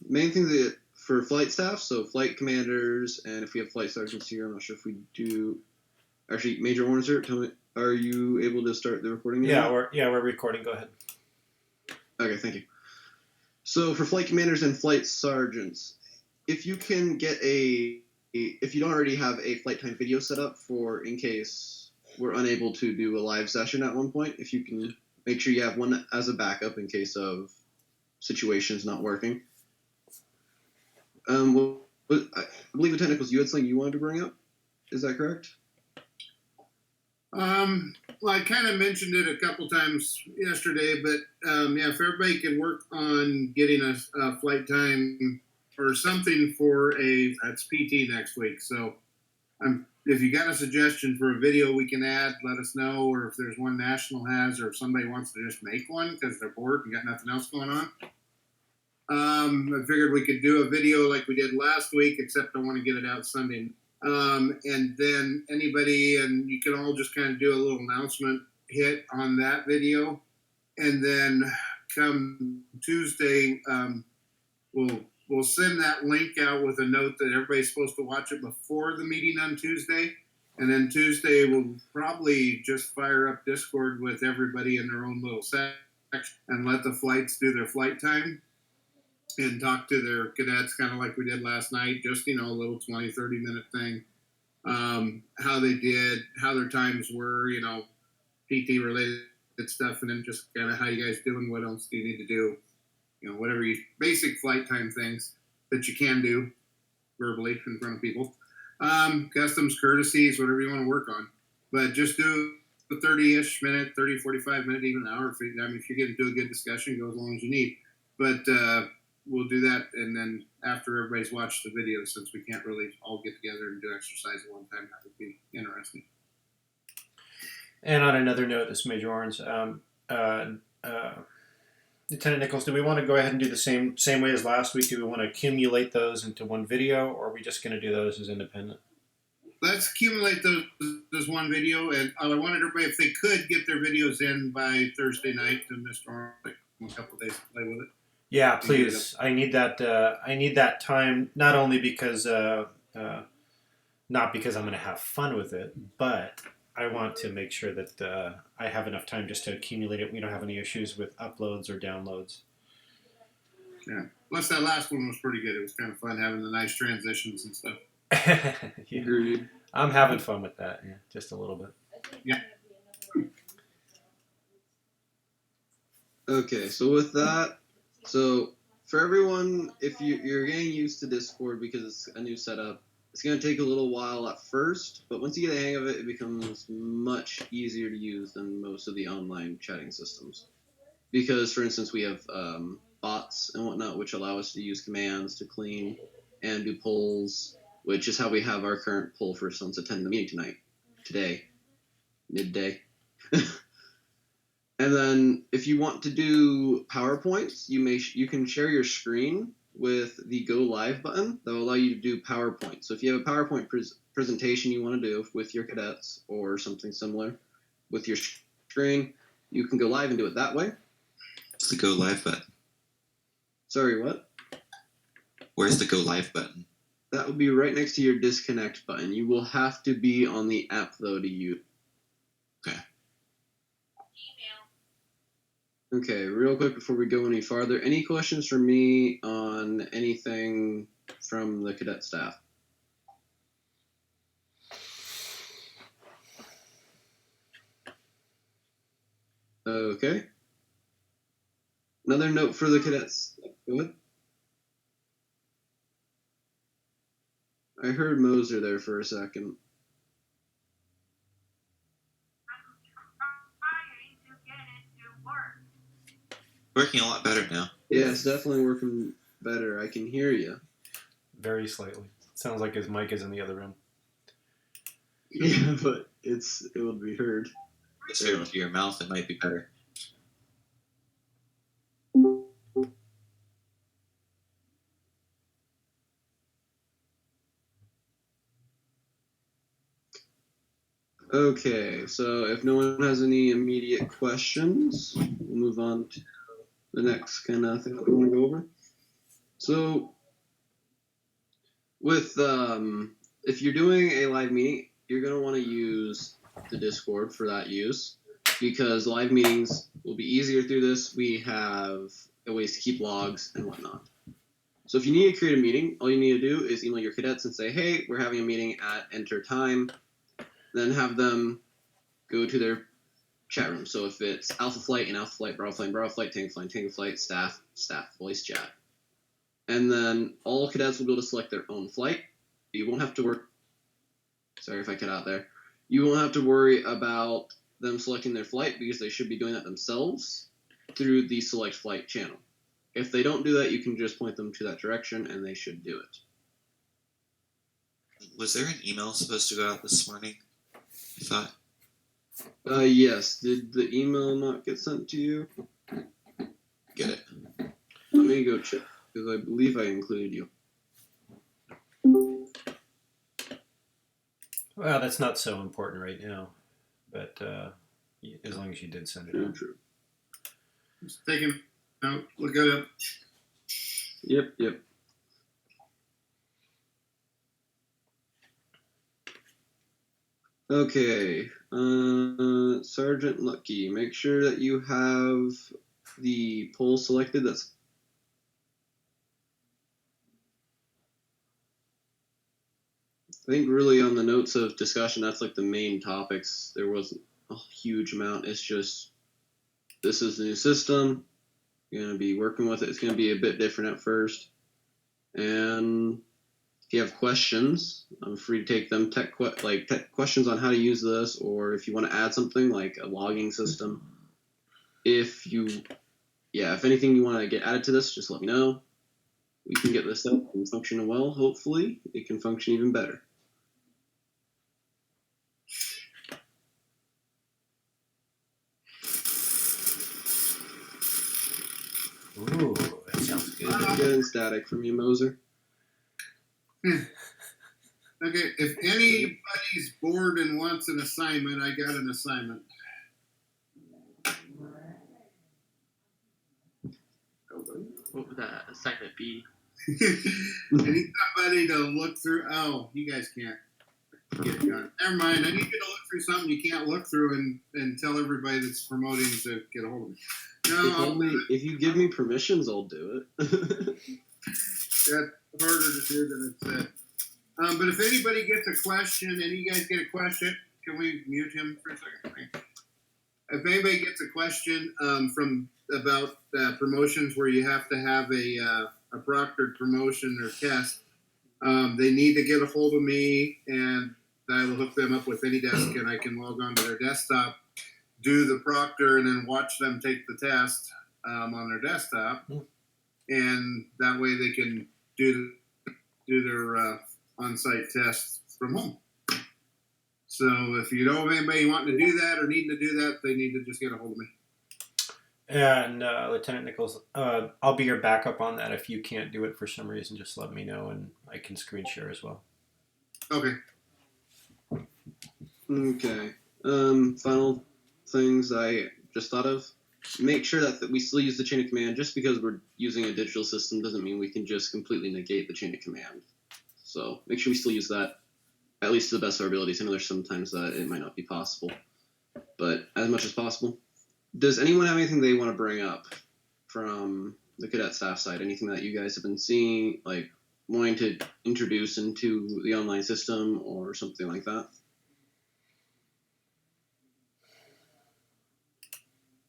main thing that for flight staff, so flight commanders, and if we have flight sergeants here, I'm not sure if we do. Actually, Major Ornser, tell me, are you able to start the recording now? We're recording. Go ahead. Okay, thank you. So for flight commanders and flight sergeants, if you can get if you don't already have a flight time video set up for in case we're unable to do a live session at one point, if you can make sure you have one as a backup in case of situations not working. I believe the technicals, you had something you wanted to bring up. Is that correct? Well, I kind of mentioned it a couple times yesterday, but if everybody can work on getting a flight time or something for that's PT next week. So if you got a suggestion for a video we can add, let us know, or if there's one National has, or if somebody wants to just make one because they're bored and got nothing else going on. I figured we could do a video like we did last week, except I want to get it out Sunday. And then anybody, and you can all just kind of do a little announcement hit on that video. And then come Tuesday, we'll send that link out with a note that everybody's supposed to watch it before the meeting on Tuesday. And then Tuesday, we'll probably just fire up Discord with everybody in their own little section and let the flights do their flight time and talk to their cadets, kind of like we did last night, just, a little 20, 30-minute thing, how they did, how their times were, PT-related stuff, and then just kind of how you guys doing, what else do you need to do, whatever basic flight time things that you can do verbally in front of people. Customs, courtesies, whatever you want to work on. But just do a 30-ish minute, 30, 45 minute, even an hour. If you're getting to a good discussion, go as long as you need. But we'll do that, and then after everybody's watched the video, since we can't really all get together and do exercise at one time, that would be interesting. And on another note, this is Major Orange. Lieutenant Nichols, do we want to go ahead and do the same way as last week? Do we want to accumulate those into one video, or are we just going to do those as independent? Let's accumulate those as one video, and I wanted everybody, if they could, get their videos in by Thursday night to Mr. Orange, a couple of days to play with it. Yeah, please. I need that. I need that time, not only because, not because I'm going to have fun with it, but I want to make sure that I have enough time just to accumulate it. We don't have any issues with uploads or downloads. Yeah. Plus, that last one was pretty good. It was kind of fun having the nice transitions and stuff. Yeah. I'm having fun with that. Yeah, just a little bit. Yeah. Okay, so with that. So for everyone, if you're getting used to Discord because it's a new setup, it's going to take a little while at first, but once you get the hang of it, it becomes much easier to use than most of the online chatting systems. Because, for instance, we have bots and whatnot, which allow us to use commands to clean and do polls, which is how we have our current poll for someone to attend the meeting today, midday. And then if you want to do PowerPoints, you can share your screen with the Go Live button that will allow you to do PowerPoint. So if you have a PowerPoint presentation you want to do with your cadets or something similar with your screen, you can go live and do it that way. Where's the Go Live button? Sorry, what? Where's the Go Live button? That will be right next to your disconnect button. You will have to be on the app, though, to use. Okay. Okay, real quick before we go any farther, any questions for me on anything from the cadet staff? Okay. Another note for the cadets. Go ahead. I heard Moser there for a second. Working a lot better now. Yeah, it's definitely working better. I can hear you. Very slightly. Sounds like his mic is in the other room. Yeah, but it would be heard. It's here to your mouth. It might be better. Okay, so if no one has any immediate questions, we'll move on to the next kind of thing that we want to go over. So with if you're doing a live meeting, you're going to want to use the Discord for that use, because live meetings will be easier through this. We have ways to keep logs and whatnot. So if you need to create a meeting, all you need to do is email your cadets and say, hey, we're having a meeting at enter time. Then have them go to their chat room. So if it's Alpha Flight and Alpha Flight, Bravo Flight, Bravo Flight, Tango Flight, staff, voice chat. And then all cadets will be able to select their own flight. You won't have to work. Sorry if I cut out there. You won't have to worry about them selecting their flight, because they should be doing that themselves through the select flight channel. If they don't do that, you can just point them to that direction and they should do it. Was there an email supposed to go out this morning? I thought. Yes. Did the email not get sent to you? Get it. Let me go check, because I believe I included you. Well, that's not so important right now, but as long as you did send it out. True. Just take him out. Look it up. Yep. Okay. Sergeant Lucky, make sure that you have the poll selected. That's I think really on the notes of discussion, that's like the main topics. There wasn't a huge amount. It's just, this is the new system. You're going to be working with it. It's going to be a bit different at first. And if you have questions, I'm free to take them. Tech questions on how to use this, or if you want to add something like a logging system. If anything you want to get added to this, just let me know. We can get this up and functioning well. Hopefully, it can function even better. Ooh, that sounds good. Getting static from you, Moser. Okay, if anybody's bored and wants an assignment, I got an assignment. What would that assignment be? I need somebody to look through. Oh, you guys can't get it done. Never mind. I need you to look through something you can't look through and tell everybody that's promoting to get a hold of me. No, If you give me permissions, I'll do it. that's harder to do than it said. But if anybody gets a question, and you guys get a question, can we mute him for a second? If anybody gets a question about promotions where you have to have a proctored promotion or test, they need to get a hold of me, and I will hook them up with any desk, and I can log on to their desktop, do the proctor, and then watch them take the test on their desktop, and that way they can do their on-site tests from home. So if you know of anybody wanting to do that or needing to do that, they need to just get a hold of me. And Lieutenant Nichols, I'll be your backup on that. If you can't do it for some reason, just let me know, and I can screen share as well. Okay. Okay. Final things I just thought of. Make sure that we still use the chain of command. Just because we're using a digital system doesn't mean we can just completely negate the chain of command. So make sure we still use that, at least to the best of our abilities. I know there's sometimes that it might not be possible, but as much as possible. Does anyone have anything they want to bring up from the cadet staff side? Anything that you guys have been seeing, like wanting to introduce into the online system or something like that?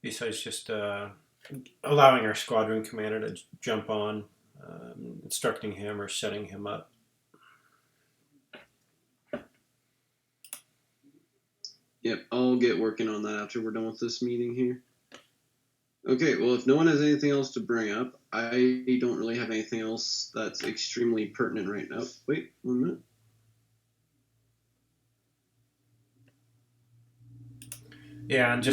Besides just allowing our squadron commander to jump on, instructing him or setting him up. Yep, I'll get working on that after we're done with this meeting here. Okay, well, if no one has anything else to bring up, I don't really have anything else that's extremely pertinent right now. Wait, 1 minute. Yeah, and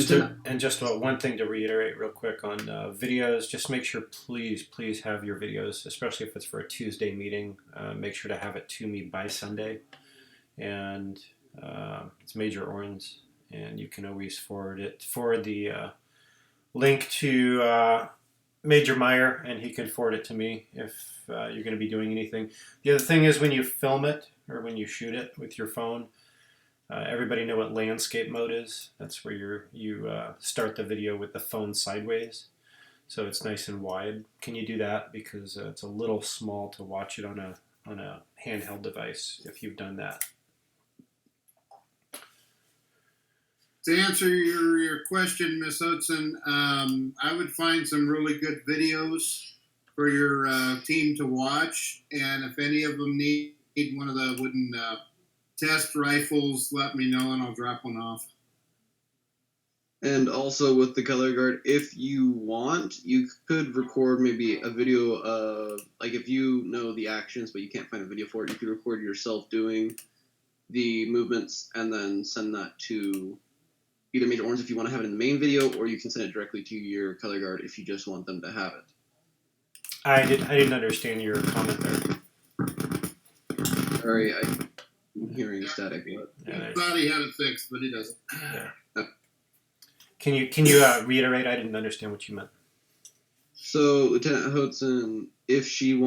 just one thing to reiterate real quick on videos. Just make sure, please have your videos, especially if it's for a Tuesday meeting. Make sure to have it to me by Sunday, and it's Major Orens, and you can always forward the link to Major Meyer, and he can forward it to me if you're going to be doing anything. The other thing is when you film it or when you shoot it with your phone, everybody know what landscape mode is. That's where you start the video with the phone sideways, so it's nice and wide. Can you do that, because it's a little small to watch it on a handheld device if you've done that? To answer your question, Miss Hudson, I would find some really good videos for your team to watch, and if any of them need one of the wooden test rifles, let me know and I'll drop one off. And also with the color guard, if you want, you could record maybe a video of, like, if you know the actions but you can't find a video for it, you could record yourself doing the movements and then send that to either Major Orange if you want to have it in the main video, or you can send it directly to your color guard if you just want them to have it. I didn't understand your comment there. Sorry, I'm hearing static. But I thought he had it fixed, but he doesn't. Yeah. Can you reiterate? I didn't understand what you meant. So Lieutenant Hodson, if she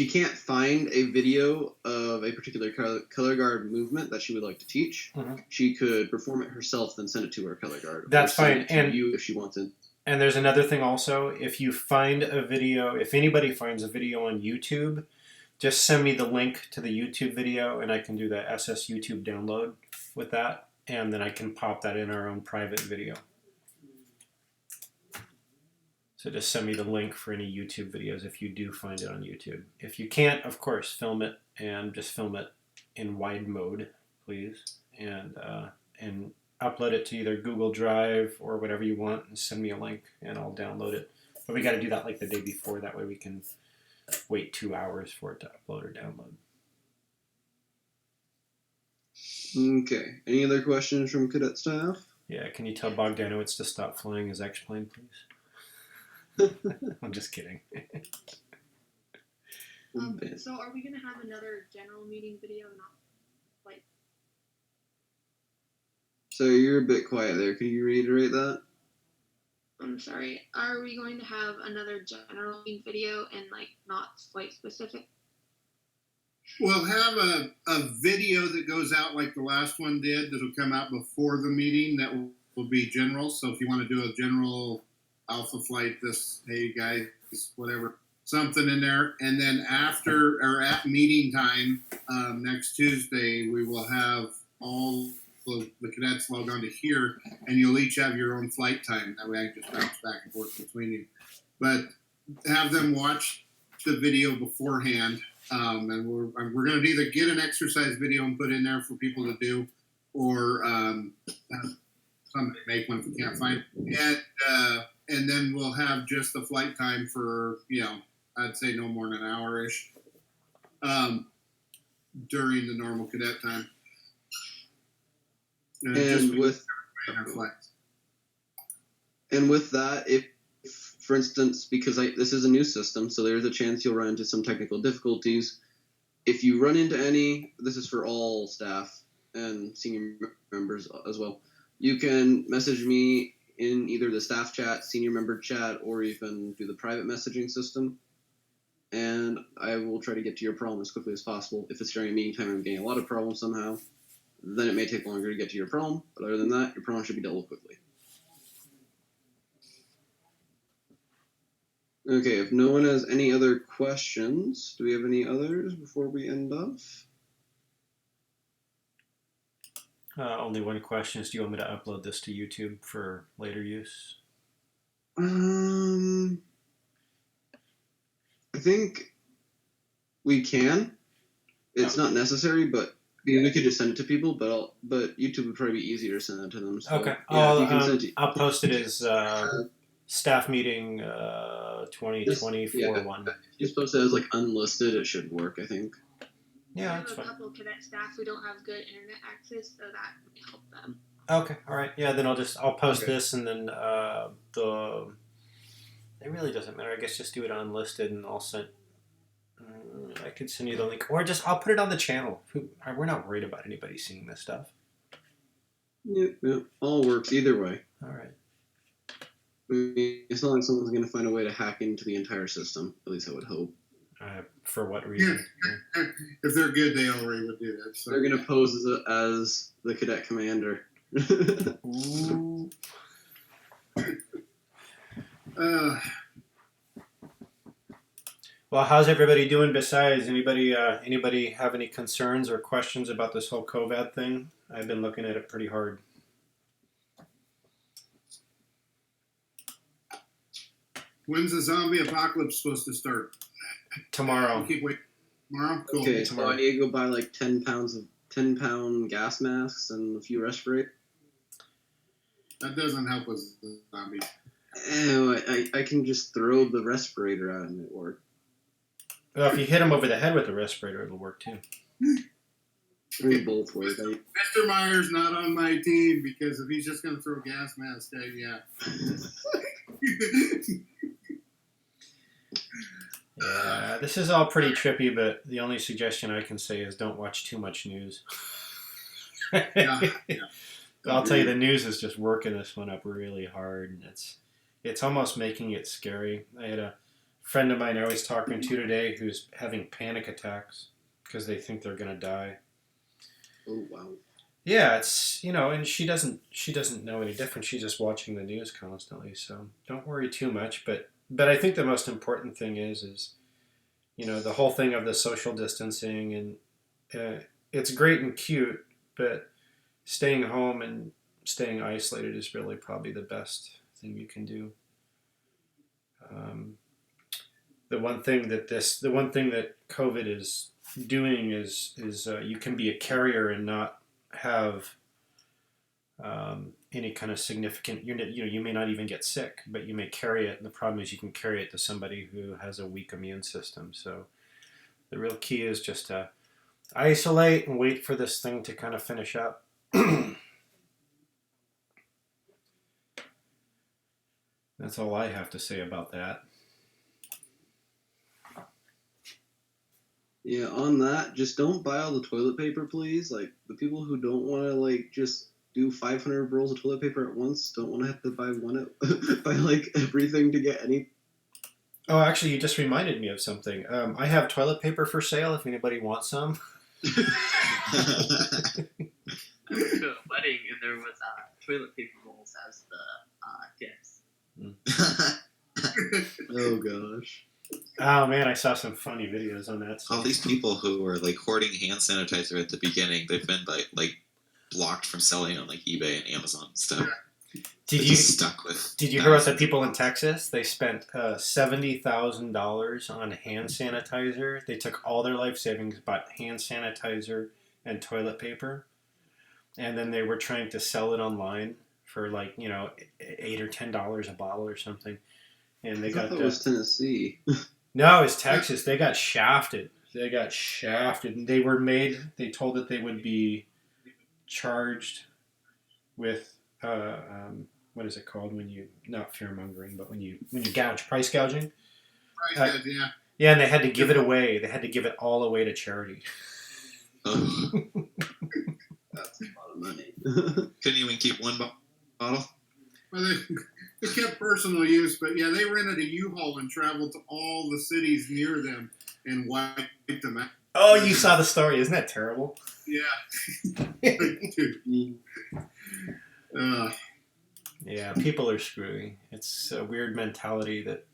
can't find a video of a particular color guard movement that she would like to teach, she could perform it herself, then send it to her color guard. That's fine. And you, if she wants it. And there's another thing also. If you find a video, if anybody finds a video on YouTube, just send me the link to the YouTube video, and I can do the SS YouTube download with that, and then I can pop that in our own private video. So just send me the link for any YouTube videos if you do find it on YouTube. If you can't, of course, film it, and just film it in wide mode, please, and upload it to either Google Drive or whatever you want, and send me a link, and I'll download it. But we got to do that like the day before. That way we can wait 2 hours for it to upload or download. Okay. Any other questions from cadet staff? Yeah, can you tell Bogdanowitz to stop flying his X-plane, please? I'm just kidding. So are we going to have another general meeting video? Not like. So you're a bit quiet there. Could you reiterate that? I'm sorry. Are we going to have another general meeting video and like not flight specific? We'll have a video that goes out like the last one did that'll come out before the meeting that will be general. So if you want to do a general alpha flight, hey guys, whatever, something in there. And then after or at meeting time next Tuesday, we will have all of the cadets log on to here, and you'll each have your own flight time. That way I can just bounce back and forth between you. But have them watch the video beforehand. And we're going to either get an exercise video and put in there for people to do, or somebody make one if we can't find it. And then we'll have just the flight time for, I'd say no more than an hour-ish during the normal cadet time. And with that, if for instance, because this is a new system, so there's a chance you'll run into some technical difficulties. If you run into any, this is for all staff and senior members as well, you can message me in either the staff chat, senior member chat, or even through the private messaging system. And I will try to get to your problem as quickly as possible. If it's during a meeting time and I'm getting a lot of problems somehow, then it may take longer to get to your problem. But other than that, your problem should be dealt with quickly. Okay, if no one has any other questions, do we have any others before we end off? Only one question is, do you want me to upload this to YouTube for later use? I think we can. It's not necessary, but we could just send it to people. But YouTube would probably be easier to send it to them. So, Okay, yeah, I'll post it as staff meeting 2024 one. If you post it as like unlisted, it should work, I think. Yeah, I have that's a fine. couple of cadet staff who don't have good internet access, so that would help them. Okay, all right. Yeah, then I'll post Okay. this, and then it really doesn't matter. I guess just do it unlisted, and I'll send. I could send you the link, or I'll put it on the channel. We're not worried about anybody seeing this stuff. Yep, all works either way. All right. I mean, it's not like someone's going to find a way to hack into the entire system. At least I would hope. For what reason? If they're good, they already would do that. So. They're going to pose as the cadet commander. Ooh. Well, how's everybody doing? Besides, anybody have any concerns or questions about this whole COVID thing? I've been looking at it pretty hard. When's the zombie apocalypse supposed to start? Tomorrow. Keep waiting. Tomorrow? Cool. Okay, so I need to go buy like 10-pound gas masks and a few respirators. That doesn't help with the zombies. I can just throw the respirator out and it works. Well, if you hit him over the head with the respirator, it'll work too. I mean, both ways. Mr. Meyer's not on my team because if he's just going to throw gas masks, yeah. Yeah, this is all pretty trippy, but the only suggestion I can say is don't watch too much news. Yeah. I'll tell you, the news is just working this one up really hard, and it's almost making it scary. I had a friend of mine I was talking to today who's having panic attacks because they think they're going to die. Oh, wow. Yeah, it's, and she doesn't know any different. She's just watching the news constantly, so don't worry too much. But I think the most important thing is the whole thing of the social distancing, and it's great and cute, but staying home and staying isolated is really probably the best thing you can do. The one thing that COVID is doing is you can be a carrier and not have any kind of significant. You may not even get sick, but you may carry it. And the problem is you can carry it to somebody who has a weak immune system. So the real key is just to isolate and wait for this thing to kind of finish up. That's all I have to say about that. Yeah, on that, just don't buy all the toilet paper, please. Like, the people who don't want to, just do 500 rolls of toilet paper at once don't want to have to buy buy everything to get any. Oh, actually, you just reminded me of something. I have toilet paper for sale if anybody wants some. I went to a wedding and there was toilet paper rolls as the gifts. Oh, gosh. Oh man, I saw some funny videos on that. All these people who were hoarding hand sanitizer at the beginning, they've been blocked from selling on eBay and Amazon and stuff. Did you hear about the people in Texas? They spent $70,000 on hand sanitizer. They took all their life savings, bought hand sanitizer and toilet paper, and then they were trying to sell it online for $8 or $10 a bottle or something. And they got that was Tennessee. No, it's Texas. They got shafted. And they told that they would be charged with what is it called when you, not fear mongering, but when you price gouging. Price gouging, yeah. Yeah, and they had to give it away. They had to give it all away to charity. That's a lot of money. Couldn't even keep one bottle? Well, they kept personal use, but yeah, they rented a U-Haul and traveled to all the cities near them and wiped them out. Oh, you saw the story. Isn't that terrible? Yeah. Yeah, people are screwy. It's a weird mentality that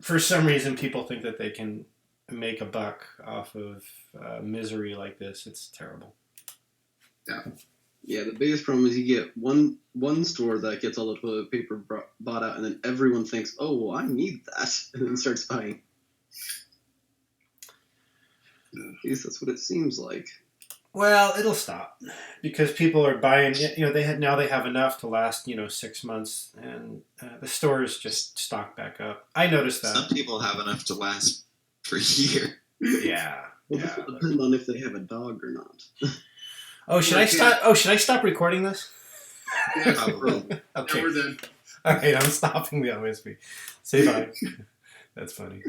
for some reason people think that they can make a buck off of misery like this. It's terrible. Yeah. Yeah, the biggest problem is you get one store that gets all the toilet paper bought out, and then everyone thinks, "Oh, well, I need that," and then starts buying. At least that's what it seems like. Well, it'll stop because people are buying. They have enough to last 6 months, and the stores just stock back up. I noticed that. Some people have enough to last for a year. Yeah. Well, this will depend on if they have a dog or not. Oh, should I stop? Oh, should I stop recording this? Yeah, Probably. Okay. Yeah, we're done. All right, I'm stopping the OSB. Say bye. That's funny.